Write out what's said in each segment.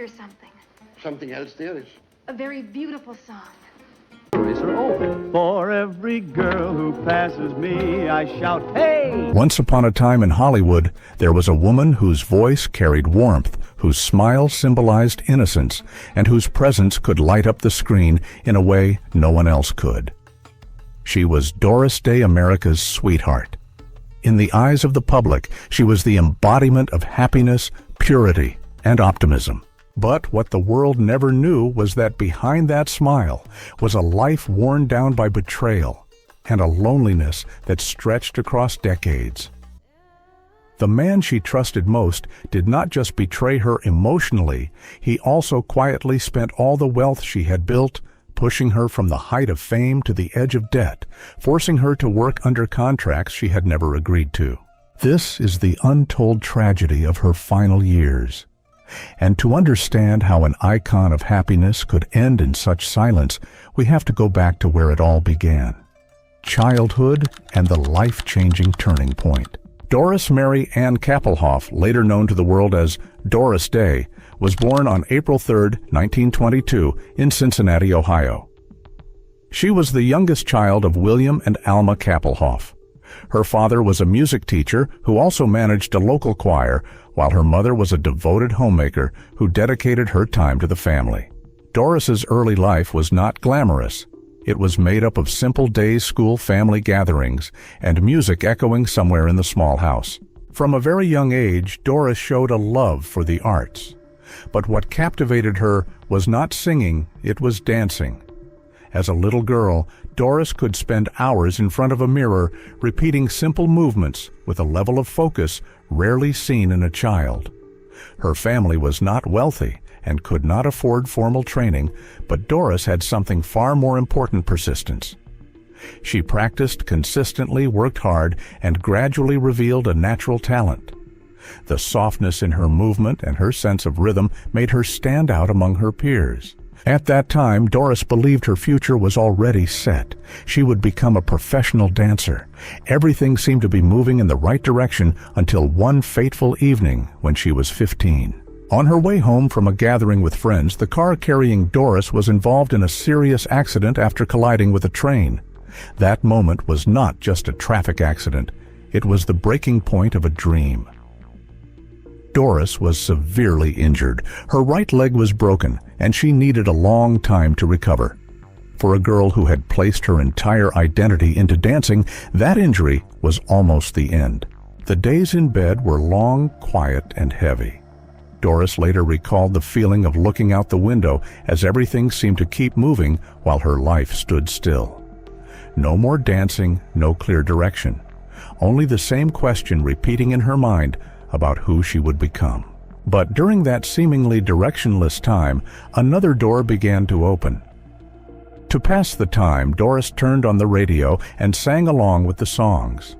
hear something. Something else, dearest? A very beautiful song. Are open. For every girl who passes me, I shout, hey! Once upon a time in Hollywood, there was a woman whose voice carried warmth, whose smile symbolized innocence, and whose presence could light up the screen in a way no one else could. She was Doris Day, America's sweetheart. In the eyes of the public, she was the embodiment of happiness, purity, and optimism. But what the world never knew was that behind that smile was a life worn down by betrayal and a loneliness that stretched across decades. The man she trusted most did not just betray her emotionally, he also quietly spent all the wealth she had built, pushing her from the height of fame to the edge of debt, forcing her to work under contracts she had never agreed to. This is the untold tragedy of her final years. And to understand how an icon of happiness could end in such silence, we have to go back to where it all began. Childhood and the life-changing turning point. Doris Mary Ann Kappelhoff, later known to the world as Doris Day, was born on April 3, 1922, in Cincinnati, Ohio. She was the youngest child of William and Alma Kappelhoff. Her father was a music teacher who also managed a local choir, while her mother was a devoted homemaker who dedicated her time to the family. Doris's early life was not glamorous. It was made up of simple day-school family gatherings and music echoing somewhere in the small house. From a very young age, Doris showed a love for the arts. But what captivated her was not singing, it was dancing. As a little girl, Doris could spend hours in front of a mirror repeating simple movements with a level of focus rarely seen in a child. Her family was not wealthy and could not afford formal training, but Doris had something far more important: persistence. She practiced consistently, worked hard, and gradually revealed a natural talent. The softness in her movement and her sense of rhythm made her stand out among her peers. At that time, Doris believed her future was already set. She would become a professional dancer. Everything seemed to be moving in the right direction until one fateful evening when she was 15. On her way home from a gathering with friends, the car carrying Doris was involved in a serious accident after colliding with a train. That moment was not just a traffic accident. It was the breaking point of a dream. Doris was severely injured. Her right leg was broken, and she needed a long time to recover. For a girl who had placed her entire identity into dancing, that injury was almost the end. The days in bed were long, quiet, and heavy. Doris later recalled the feeling of looking out the window as everything seemed to keep moving while her life stood still. No more dancing, no clear direction. Only the same question repeating in her mind about who she would become. But during that seemingly directionless time, another door began to open. To pass the time, Doris turned on the radio and sang along with the songs.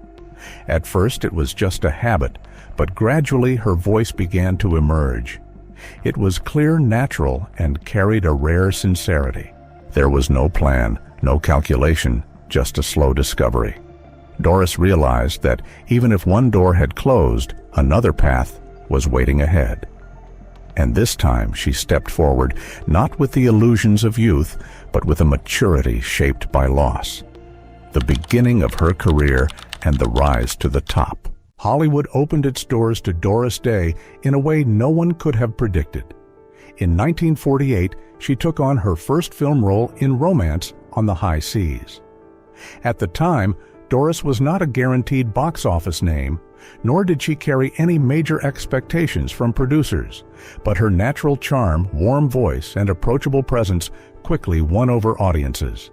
At first it was just a habit, but gradually her voice began to emerge. It was clear, natural, and carried a rare sincerity. There was no plan, no calculation, just a slow discovery. Doris realized that even if one door had closed, another path was waiting ahead. And this time she stepped forward, not with the illusions of youth, but with a maturity shaped by loss. The beginning of her career and the rise to the top. Hollywood opened its doors to Doris Day in a way no one could have predicted. In 1948, she took on her first film role in Romance on the High Seas. At the time, Doris was not a guaranteed box office name, nor did she carry any major expectations from producers, but her natural charm, warm voice, and approachable presence quickly won over audiences.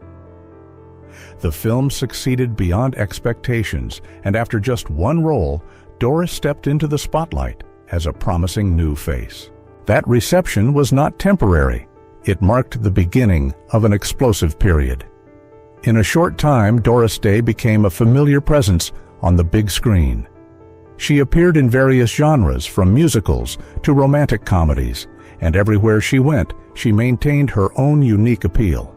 The film succeeded beyond expectations, and after just one role, Doris stepped into the spotlight as a promising new face. That reception was not temporary. It marked the beginning of an explosive period. In a short time, Doris Day became a familiar presence on the big screen. She appeared in various genres, from musicals to romantic comedies, and everywhere she went, she maintained her own unique appeal.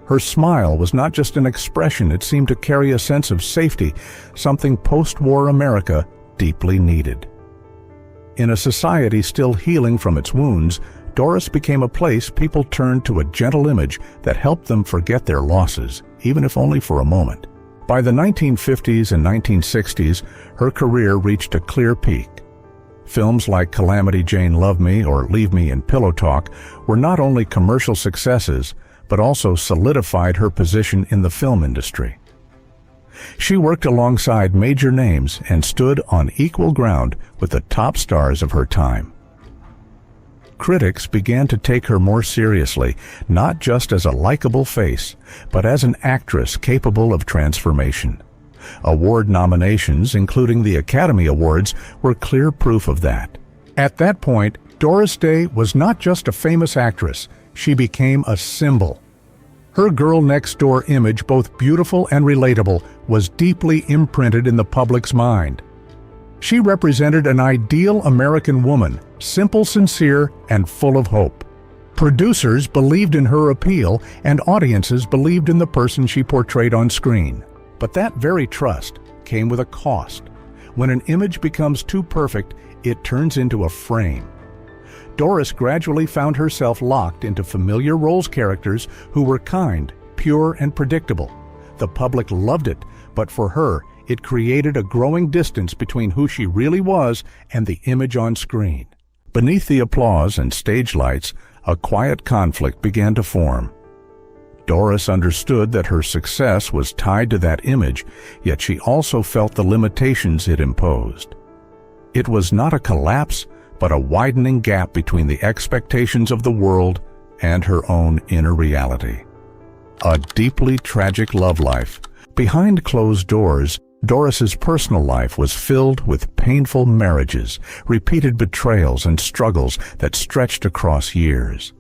Her smile was not just an expression, it seemed to carry a sense of safety, something post-war America deeply needed. In a society still healing from its wounds, Doris became a place people turned to a gentle image that helped them forget their losses, even if only for a moment. By the 1950s and 1960s, her career reached a clear peak. Films like Calamity Jane Love Me or Leave Me in Pillow Talk were not only commercial successes, but also solidified her position in the film industry. She worked alongside major names and stood on equal ground with the top stars of her time. Critics began to take her more seriously, not just as a likable face, but as an actress capable of transformation. Award nominations, including the Academy Awards, were clear proof of that. At that point, Doris Day was not just a famous actress, she became a symbol. Her girl-next-door image, both beautiful and relatable, was deeply imprinted in the public's mind. She represented an ideal American woman, simple, sincere, and full of hope. Producers believed in her appeal, and audiences believed in the person she portrayed on screen. But that very trust came with a cost. When an image becomes too perfect, it turns into a frame. Doris gradually found herself locked into familiar roles characters who were kind, pure, and predictable. The public loved it, but for her, it created a growing distance between who she really was and the image on screen. Beneath the applause and stage lights, a quiet conflict began to form. Doris understood that her success was tied to that image, yet she also felt the limitations it imposed. It was not a collapse, but a widening gap between the expectations of the world and her own inner reality. A deeply tragic love life. Behind closed doors, Doris's personal life was filled with painful marriages, repeated betrayals, and struggles that stretched across years.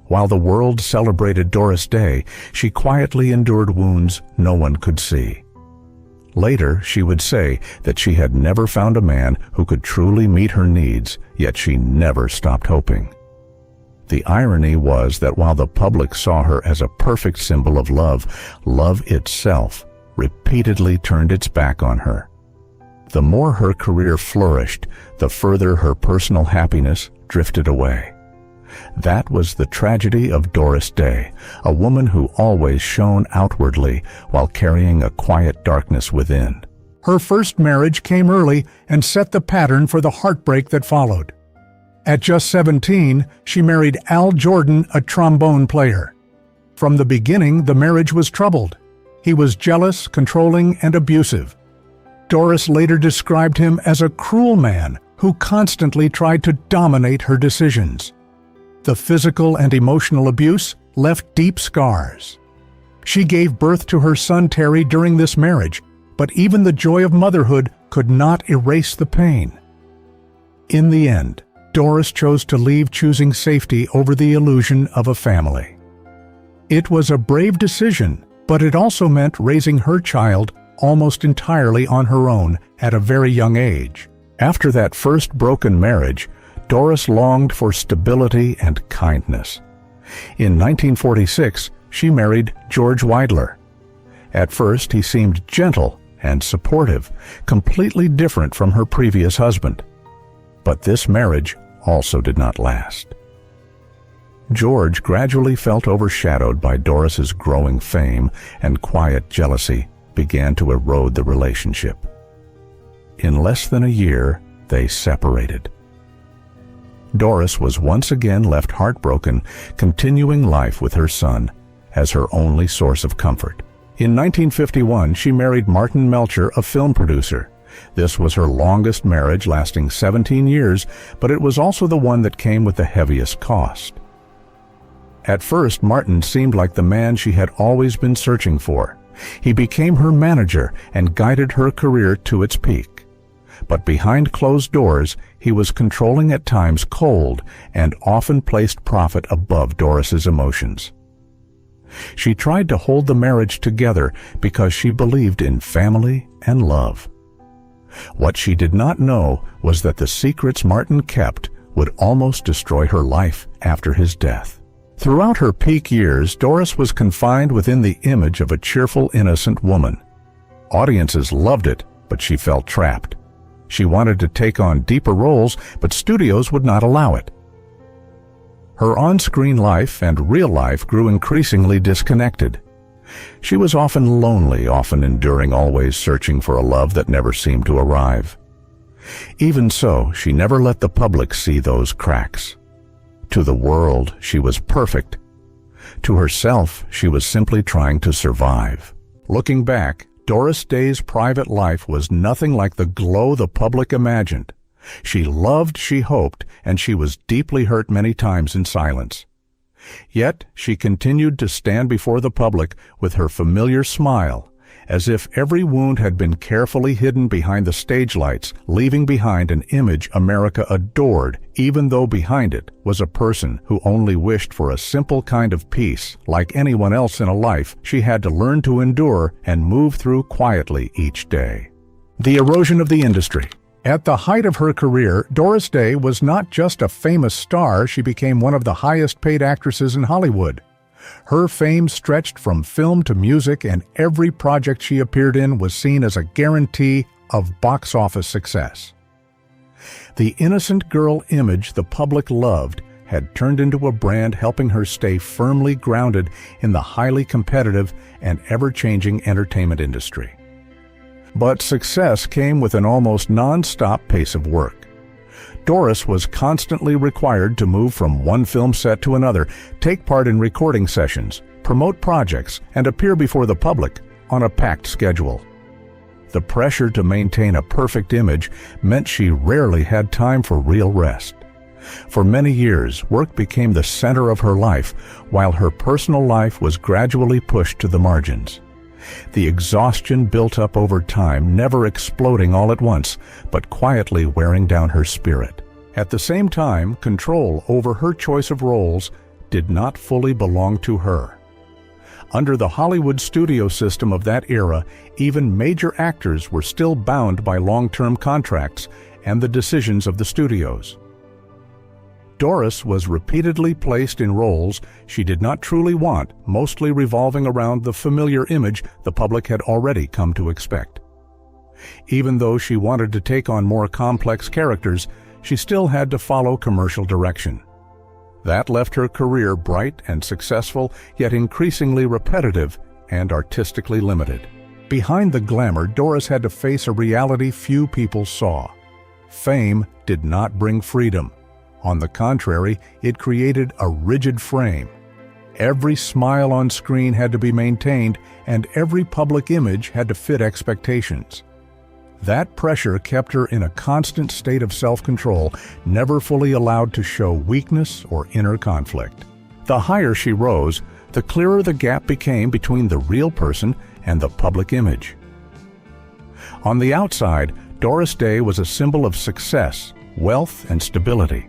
While the world celebrated Doris Day, she quietly endured wounds no one could see. Later, she would say that she had never found a man who could truly meet her needs, yet she never stopped hoping. The irony was that while the public saw her as a perfect symbol of love, love itself repeatedly turned its back on her. The more her career flourished, the further her personal happiness drifted away. That was the tragedy of Doris Day, a woman who always shone outwardly while carrying a quiet darkness within. Her first marriage came early and set the pattern for the heartbreak that followed. At just 17, she married Al Jordan, a trombone player. From the beginning, the marriage was troubled. He was jealous, controlling, and abusive. Doris later described him as a cruel man who constantly tried to dominate her decisions. The physical and emotional abuse left deep scars. She gave birth to her son Terry during this marriage, but even the joy of motherhood could not erase the pain. In the end, Doris chose to leave, choosing safety over the illusion of a family. It was a brave decision, but it also meant raising her child almost entirely on her own at a very young age. After that first broken marriage, Doris longed for stability and kindness. In 1946, she married George Weidler. At first, he seemed gentle and supportive, completely different from her previous husband. But this marriage also did not last. George gradually felt overshadowed by Doris's growing fame, and quiet jealousy began to erode the relationship. In less than a year, they separated. Doris was once again left heartbroken, continuing life with her son as her only source of comfort. In 1951, she married Martin Melcher, a film producer. This was her longest marriage, lasting 17 years, but it was also the one that came with the heaviest cost. At first, Martin seemed like the man she had always been searching for. He became her manager and guided her career to its peak. But behind closed doors, he was controlling, at times cold, and often placed profit above Doris's emotions. She tried to hold the marriage together because she believed in family and love. What she did not know was that the secrets Martin kept would almost destroy her life after his death. Throughout her peak years, Doris was confined within the image of a cheerful, innocent woman. Audiences loved it, but she felt trapped. She wanted to take on deeper roles, but studios would not allow it. Her on-screen life and real life grew increasingly disconnected. She was often lonely, often enduring, always searching for a love that never seemed to arrive. Even so, she never let the public see those cracks. To the world, she was perfect. To herself, she was simply trying to survive. Looking back, Doris Day's private life was nothing like the glow the public imagined. She loved, she hoped, and she was deeply hurt many times in silence. Yet she continued to stand before the public with her familiar smile, as if every wound had been carefully hidden behind the stage lights, leaving behind an image America adored, even though behind it was a person who only wished for a simple kind of peace. Like anyone else in a life, she had to learn to endure and move through quietly each day. The erosion of the industry. At the height of her career, Doris Day was not just a famous star, she became one of the highest-paid actresses in Hollywood. Her fame stretched from film to music, and every project she appeared in was seen as a guarantee of box office success. The innocent girl image the public loved had turned into a brand, helping her stay firmly grounded in the highly competitive and ever-changing entertainment industry. But success came with an almost non-stop pace of work. Doris was constantly required to move from one film set to another, take part in recording sessions, promote projects, and appear before the public on a packed schedule. The pressure to maintain a perfect image meant she rarely had time for real rest. For many years, work became the center of her life, while her personal life was gradually pushed to the margins. The exhaustion built up over time, never exploding all at once, but quietly wearing down her spirit. At the same time, control over her choice of roles did not fully belong to her. Under the Hollywood studio system of that era, even major actors were still bound by long-term contracts and the decisions of the studios. Doris was repeatedly placed in roles she did not truly want, mostly revolving around the familiar image the public had already come to expect. Even though she wanted to take on more complex characters, she still had to follow commercial direction. That left her career bright and successful, yet increasingly repetitive and artistically limited. Behind the glamour, Doris had to face a reality few people saw. Fame did not bring freedom. On the contrary, it created a rigid frame. Every smile on screen had to be maintained, and every public image had to fit expectations. That pressure kept her in a constant state of self-control, never fully allowed to show weakness or inner conflict. The higher she rose, the clearer the gap became between the real person and the public image. On the outside, Doris Day was a symbol of success, wealth, and stability.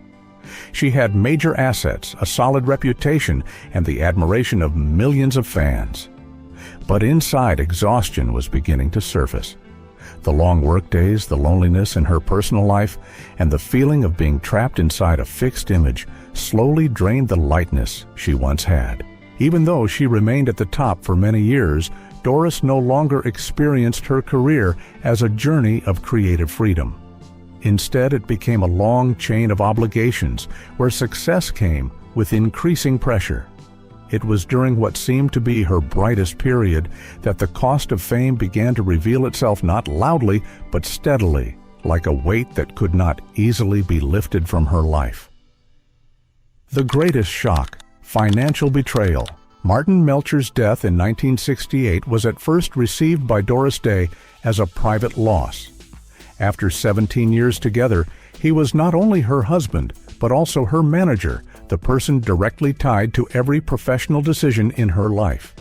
She had major assets, a solid reputation, and the admiration of millions of fans. But inside, exhaustion was beginning to surface. The long workdays, the loneliness in her personal life, and the feeling of being trapped inside a fixed image slowly drained the lightness she once had. Even though she remained at the top for many years, Doris no longer experienced her career as a journey of creative freedom. Instead, it became a long chain of obligations where success came with increasing pressure. It was during what seemed to be her brightest period that the cost of fame began to reveal itself, not loudly but steadily, like a weight that could not easily be lifted from her life. The greatest shock: financial betrayal. Martin Melcher's death in 1968 was at first received by Doris Day as a private loss. After 17 years together, he was not only her husband, but also her manager, the person directly tied to every professional decision in her life.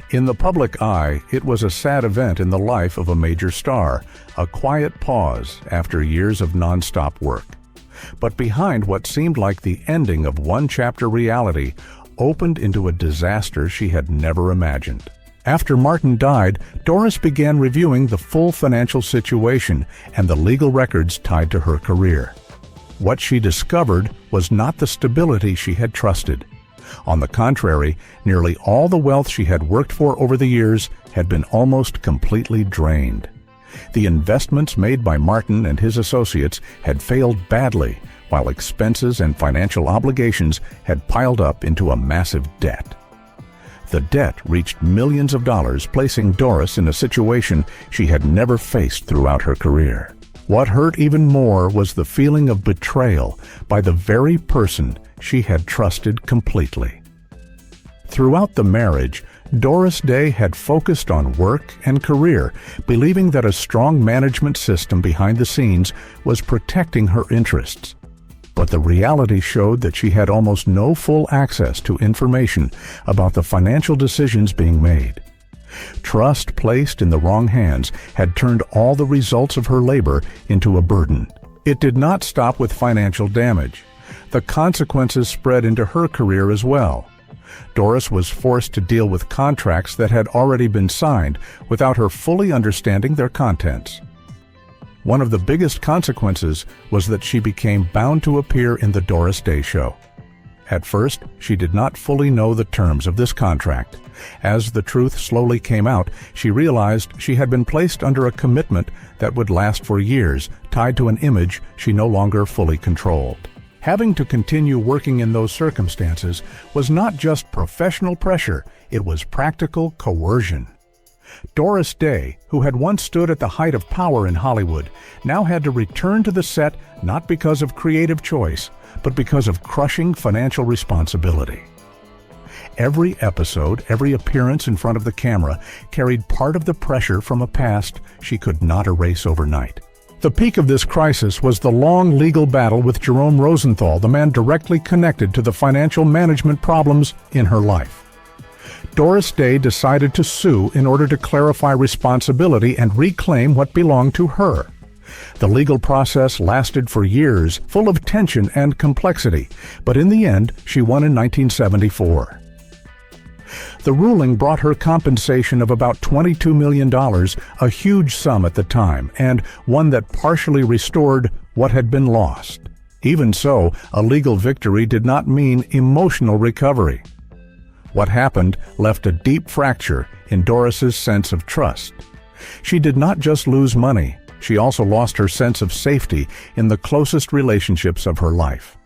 In the public eye, it was a sad event in the life of a major star, a quiet pause after years of non-stop work. But behind what seemed like the ending of one chapter, reality opened into a disaster she had never imagined. After Martin died, Doris began reviewing the full financial situation and the legal records tied to her career. What she discovered was not the stability she had trusted. On the contrary, nearly all the wealth she had worked for over the years had been almost completely drained. The investments made by Martin and his associates had failed badly, while expenses and financial obligations had piled up into a massive debt. The debt reached millions of dollars, placing Doris in a situation she had never faced throughout her career. What hurt even more was the feeling of betrayal by the very person she had trusted completely. Throughout the marriage, Doris Day had focused on work and career, believing that a strong management system behind the scenes was protecting her interests. But the reality showed that she had almost no full access to information about the financial decisions being made. Trust placed in the wrong hands had turned all the results of her labor into a burden. It did not stop with financial damage. The consequences spread into her career as well. Doris was forced to deal with contracts that had already been signed without her fully understanding their contents. One of the biggest consequences was that she became bound to appear in the Doris Day Show. At first, she did not fully know the terms of this contract. As the truth slowly came out, she realized she had been placed under a commitment that would last for years, tied to an image she no longer fully controlled. Having to continue working in those circumstances was not just professional pressure, it was practical coercion. Doris Day, who had once stood at the height of power in Hollywood, now had to return to the set not because of creative choice, but because of crushing financial responsibility. Every episode, every appearance in front of the camera carried part of the pressure from a past she could not erase overnight. The peak of this crisis was the long legal battle with Jerome Rosenthal, the man directly connected to the financial management problems in her life. Doris Day decided to sue in order to clarify responsibility and reclaim what belonged to her. The legal process lasted for years, full of tension and complexity, but in the end, she won in 1974. The ruling brought her compensation of about $22 million, a huge sum at the time, and one that partially restored what had been lost. Even so, a legal victory did not mean emotional recovery. What happened left a deep fracture in Doris's sense of trust. She did not just lose money, she also lost her sense of safety in the closest relationships of her life.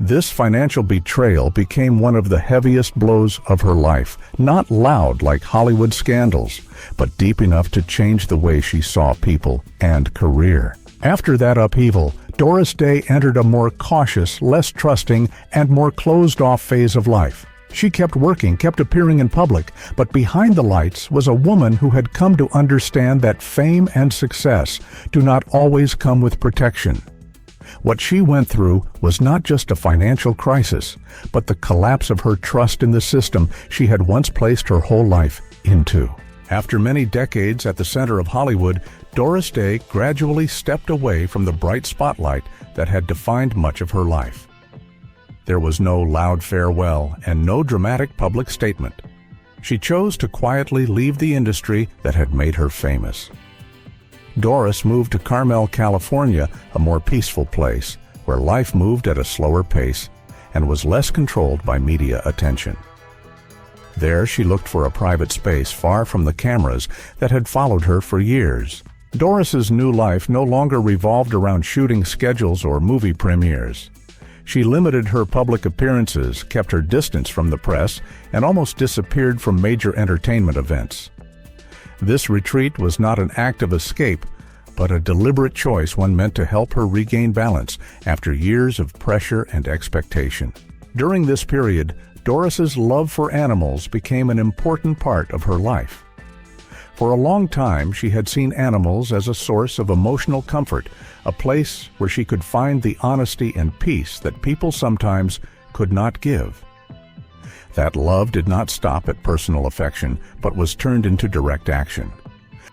This financial betrayal became one of the heaviest blows of her life, not loud like Hollywood scandals, but deep enough to change the way she saw people and career. After that upheaval, Doris Day entered a more cautious, less trusting, and more closed-off phase of life. She kept working, kept appearing in public, but behind the lights was a woman who had come to understand that fame and success do not always come with protection. What she went through was not just a financial crisis, but the collapse of her trust in the system she had once placed her whole life into. After many decades at the center of Hollywood, Doris Day gradually stepped away from the bright spotlight that had defined much of her life. There was no loud farewell and no dramatic public statement. She chose to quietly leave the industry that had made her famous. Doris moved to Carmel, California, a more peaceful place, where life moved at a slower pace and was less controlled by media attention. There she looked for a private space far from the cameras that had followed her for years. Doris's new life no longer revolved around shooting schedules or movie premieres. She limited her public appearances, kept her distance from the press, and almost disappeared from major entertainment events. This retreat was not an act of escape, but a deliberate choice one meant to help her regain balance after years of pressure and expectation. During this period, Doris's love for animals became an important part of her life. For a long time, she had seen animals as a source of emotional comfort, a place where she could find the honesty and peace that people sometimes could not give. That love did not stop at personal affection, but was turned into direct action.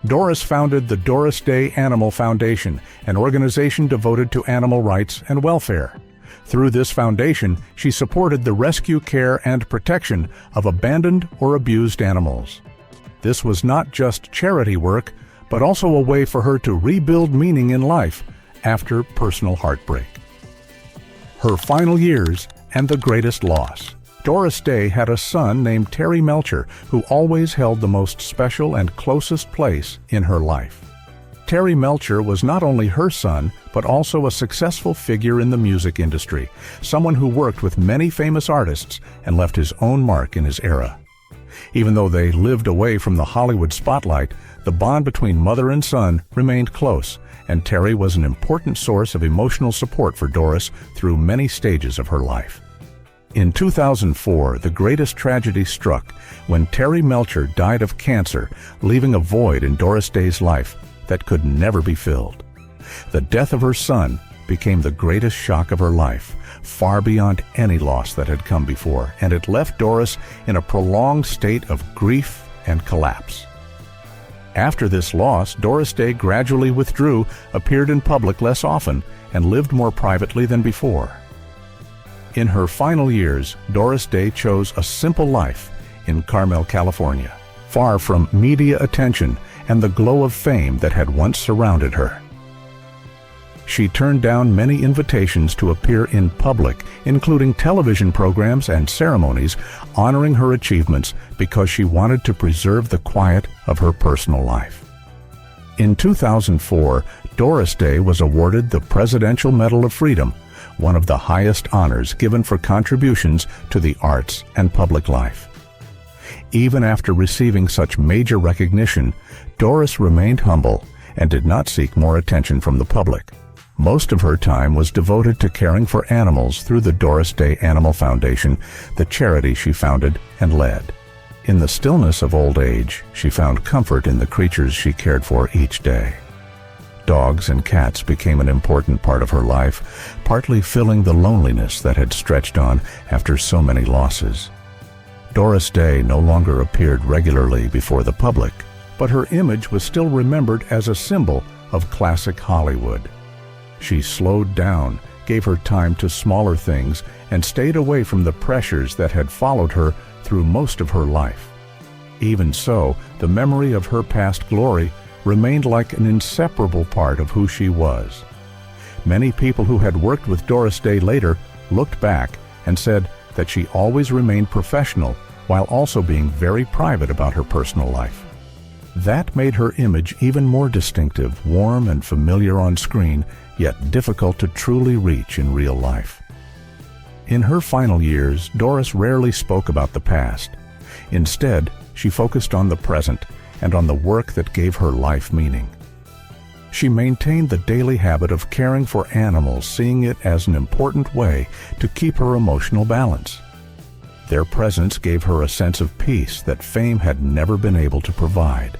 Doris founded the Doris Day Animal Foundation, an organization devoted to animal rights and welfare. Through this foundation, she supported the rescue, care, and protection of abandoned or abused animals. This was not just charity work, but also a way for her to rebuild meaning in life after personal heartbreak. Her final years and the greatest loss. Doris Day had a son named Terry Melcher, who always held the most special and closest place in her life. Terry Melcher was not only her son, but also a successful figure in the music industry, someone who worked with many famous artists and left his own mark in his era. Even though they lived away from the Hollywood spotlight, the bond between mother and son remained close, and Terry was an important source of emotional support for Doris through many stages of her life. In 2004, the greatest tragedy struck when Terry Melcher died of cancer, leaving a void in Doris Day's life that could never be filled. The death of her son became the greatest shock of her life, far beyond any loss that had come before, and it left Doris in a prolonged state of grief and collapse. After this loss, Doris Day gradually withdrew, appeared in public less often, and lived more privately than before. In her final years, Doris Day chose a simple life in Carmel, California, far from media attention and the glow of fame that had once surrounded her. She turned down many invitations to appear in public, including television programs and ceremonies, honoring her achievements because she wanted to preserve the quiet of her personal life. In 2004, Doris Day was awarded the Presidential Medal of Freedom, one of the highest honors given for contributions to the arts and public life. Even after receiving such major recognition, Doris remained humble and did not seek more attention from the public. Most of her time was devoted to caring for animals through the Doris Day Animal Foundation, the charity she founded and led. In the stillness of old age, she found comfort in the creatures she cared for each day. Dogs and cats became an important part of her life, partly filling the loneliness that had stretched on after so many losses. Doris Day no longer appeared regularly before the public, but her image was still remembered as a symbol of classic Hollywood. She slowed down, gave her time to smaller things, and stayed away from the pressures that had followed her through most of her life. Even so, the memory of her past glory remained like an inseparable part of who she was. Many people who had worked with Doris Day later looked back and said that she always remained professional while also being very private about her personal life. That made her image even more distinctive, warm and familiar on screen, yet difficult to truly reach in real life. In her final years, Doris rarely spoke about the past. Instead, she focused on the present and on the work that gave her life meaning. She maintained the daily habit of caring for animals, seeing it as an important way to keep her emotional balance. Their presence gave her a sense of peace that fame had never been able to provide.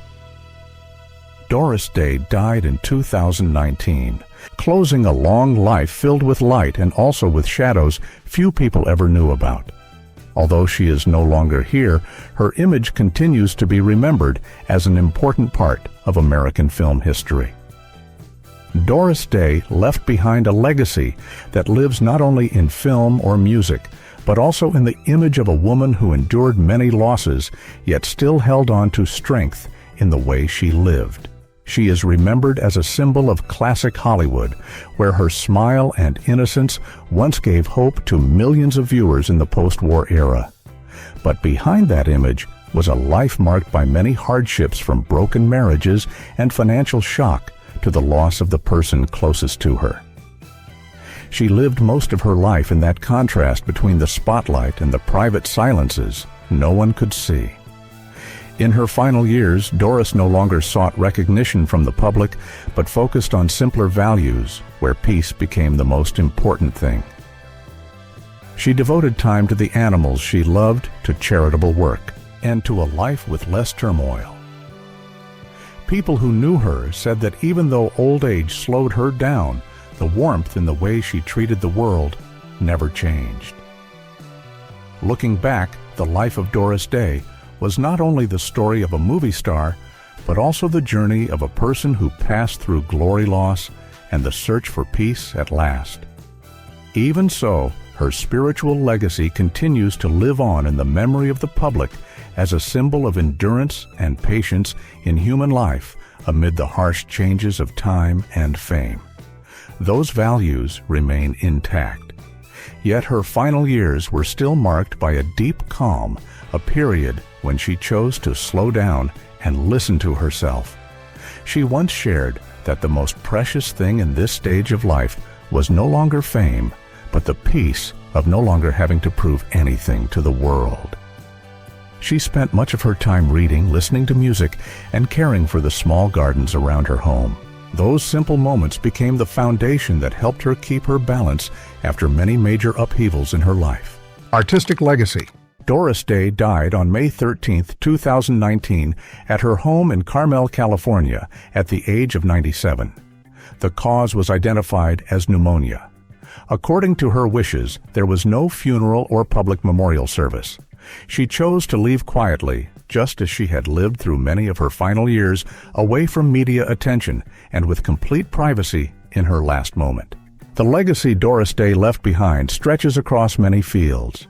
Doris Day died in 2019, closing a long life filled with light and also with shadows few people ever knew about. Although she is no longer here, her image continues to be remembered as an important part of American film history. Doris Day left behind a legacy that lives not only in film or music, but also in the image of a woman who endured many losses, yet still held on to strength in the way she lived. She is remembered as a symbol of classic Hollywood, where her smile and innocence once gave hope to millions of viewers in the post-war era. But behind that image was a life marked by many hardships, from broken marriages and financial shock to the loss of the person closest to her. She lived most of her life in that contrast between the spotlight and the private silences no one could see. In her final years, Doris no longer sought recognition from the public, but focused on simpler values, where peace became the most important thing. She devoted time to the animals she loved, to charitable work, and to a life with less turmoil. People who knew her said that even though old age slowed her down, the warmth in the way she treated the world never changed. Looking back, the life of Doris Day was not only the story of a movie star, but also the journey of a person who passed through glory loss and the search for peace at last. Even so, her spiritual legacy continues to live on in the memory of the public as a symbol of endurance and patience in human life amid the harsh changes of time and fame. Those values remain intact. Yet her final years were still marked by a deep calm, a period when she chose to slow down and listen to herself. She once shared that the most precious thing in this stage of life was no longer fame, but the peace of no longer having to prove anything to the world. She spent much of her time reading, listening to music, and caring for the small gardens around her home. Those simple moments became the foundation that helped her keep her balance after many major upheavals in her life. Artistic legacy. Doris Day died on May 13, 2019, at her home in Carmel, California, at the age of 97. The cause was identified as pneumonia. According to her wishes, there was no funeral or public memorial service. She chose to leave quietly, just as she had lived through many of her final years, away from media attention and with complete privacy in her last moment. The legacy Doris Day left behind stretches across many fields.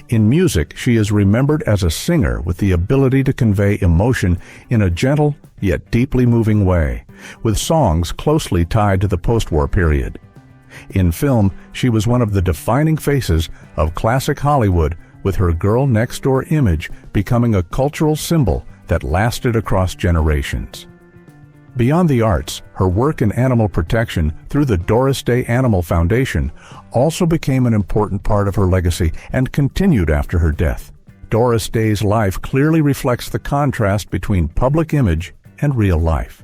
In music, she is remembered as a singer with the ability to convey emotion in a gentle yet deeply moving way, with songs closely tied to the post-war period. In film, she was one of the defining faces of classic Hollywood, with her girl-next-door image becoming a cultural symbol that lasted across generations. Beyond the arts, her work in animal protection through the Doris Day Animal Foundation also became an important part of her legacy and continued after her death. Doris Day's life clearly reflects the contrast between public image and real life.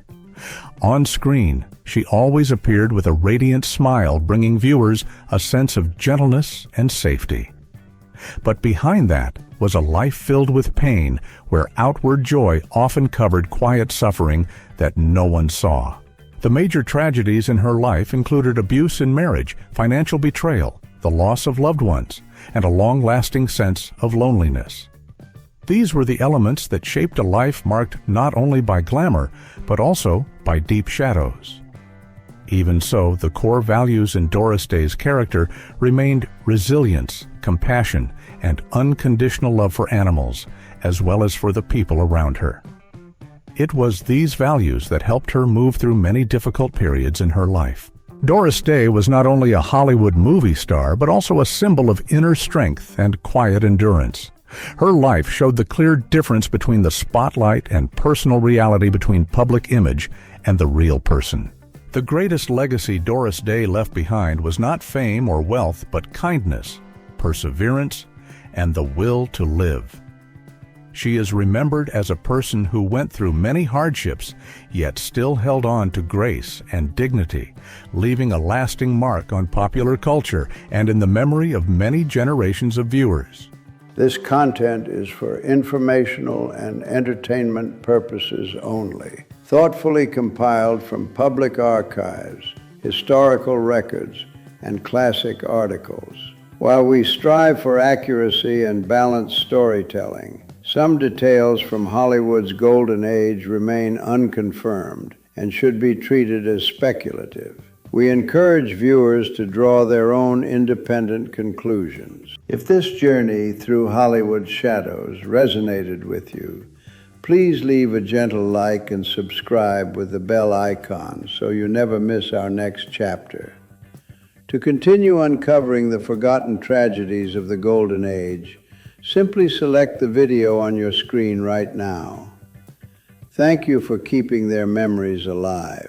On screen, she always appeared with a radiant smile, bringing viewers a sense of gentleness and safety. But behind that was a life filled with pain, where outward joy often covered quiet suffering that no one saw. The major tragedies in her life included abuse in marriage, financial betrayal, the loss of loved ones, and a long-lasting sense of loneliness. These were the elements that shaped a life marked not only by glamour, but also by deep shadows. Even so, the core values in Doris Day's character remained resilience, compassion, and unconditional love for animals, as well as for the people around her. It was these values that helped her move through many difficult periods in her life. Doris Day was not only a Hollywood movie star, but also a symbol of inner strength and quiet endurance. Her life showed the clear difference between the spotlight and personal reality, between public image and the real person. The greatest legacy Doris Day left behind was not fame or wealth, but kindness, perseverance, and the will to live. She is remembered as a person who went through many hardships, yet still held on to grace and dignity, leaving a lasting mark on popular culture and in the memory of many generations of viewers. This content is for informational and entertainment purposes only, thoughtfully compiled from public archives, historical records, and classic articles. While we strive for accuracy and balanced storytelling, some details from Hollywood's golden age remain unconfirmed and should be treated as speculative. We encourage viewers to draw their own independent conclusions. If this journey through Hollywood's shadows resonated with you, please leave a gentle like and subscribe with the bell icon so you never miss our next chapter. To continue uncovering the forgotten tragedies of the Golden Age, simply select the video on your screen right now. Thank you for keeping their memories alive.